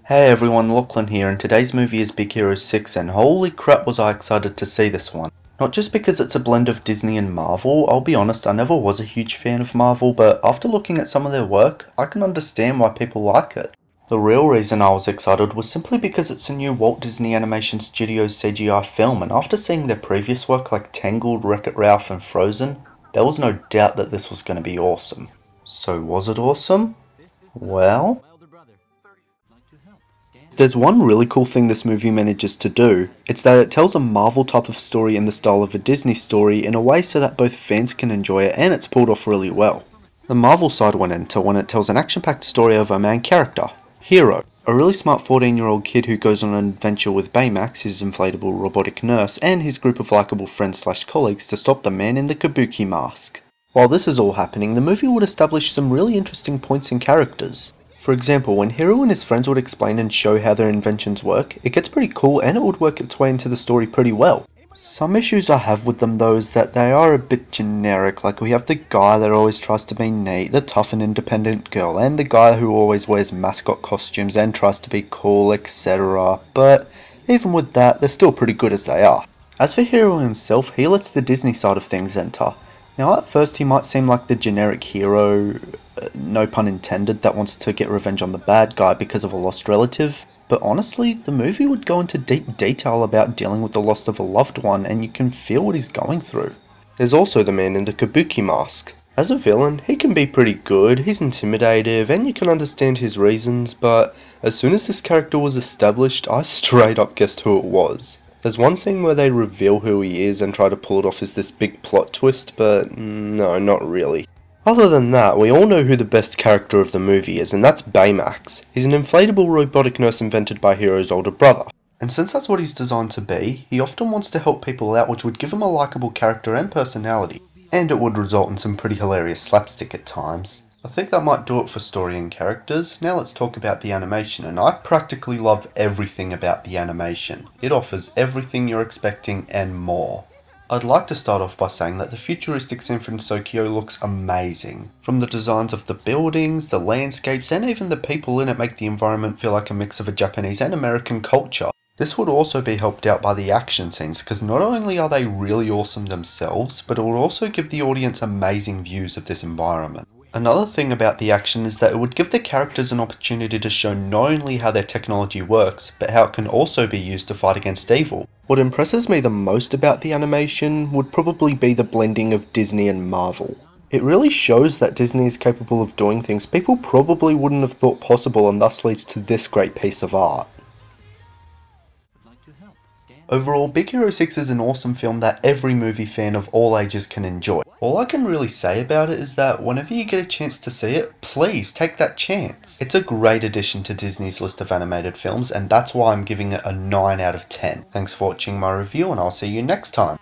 Hey everyone, Lachlan here, and today's movie is Big Hero 6, and holy crap was I excited to see this one. Not just because it's a blend of Disney and Marvel. I'll be honest, I never was a huge fan of Marvel, but after looking at some of their work, I can understand why people like it. The real reason I was excited was simply because it's a new Walt Disney Animation Studios CGI film, and after seeing their previous work like Tangled, Wreck-It Ralph and Frozen, there was no doubt that this was going to be awesome. So was it awesome? Well, there's one really cool thing this movie manages to do. It's that it tells a Marvel type of story in the style of a Disney story in a way so that both fans can enjoy it, and it's pulled off really well. The Marvel side went into when it tells an action-packed story of a main character, Hero, a really smart 14-year-old kid who goes on an adventure with Baymax, his inflatable robotic nurse, and his group of likable friends/colleagues to stop the man in the kabuki mask. While this is all happening, the movie would establish some really interesting points and characters. For example, when Hero and his friends would explain and show how their inventions work, it gets pretty cool and it would work its way into the story pretty well. Some issues I have with them though is that they are a bit generic, like we have the guy that always tries to be neat, the tough and independent girl, and the guy who always wears mascot costumes and tries to be cool, etc. But even with that, they're still pretty good as they are. As for Hero himself, he lets the Disney side of things enter. Now at first he might seem like the generic hero, no pun intended, that wants to get revenge on the bad guy because of a lost relative, but honestly, the movie would go into deep detail about dealing with the loss of a loved one, and you can feel what he's going through. There's also the man in the kabuki mask. As a villain, he can be pretty good, he's intimidative, and you can understand his reasons, but as soon as this character was established, I straight up guessed who it was. There's one scene where they reveal who he is and try to pull it off as this big plot twist, but no, not really. Other than that, we all know who the best character of the movie is, and that's Baymax. He's an inflatable robotic nurse invented by Hero's older brother. And since that's what he's designed to be, he often wants to help people out, which would give him a likeable character and personality. And it would result in some pretty hilarious slapstick at times. I think that might do it for story and characters. Now let's talk about the animation, and I practically love everything about the animation. It offers everything you're expecting and more. I'd like to start off by saying that the futuristic San Francisco looks amazing. From the designs of the buildings, the landscapes, and even the people in it make the environment feel like a mix of a Japanese and American culture. This would also be helped out by the action scenes, because not only are they really awesome themselves, but it would also give the audience amazing views of this environment. Another thing about the action is that it would give the characters an opportunity to show not only how their technology works, but how it can also be used to fight against evil. What impresses me the most about the animation would probably be the blending of Disney and Marvel. It really shows that Disney is capable of doing things people probably wouldn't have thought possible, and thus leads to this great piece of art. Overall, Big Hero 6 is an awesome film that every movie fan of all ages can enjoy. All I can really say about it is that whenever you get a chance to see it, please take that chance. It's a great addition to Disney's list of animated films, and that's why I'm giving it a 9 out of 10. Thanks for watching my review, and I'll see you next time.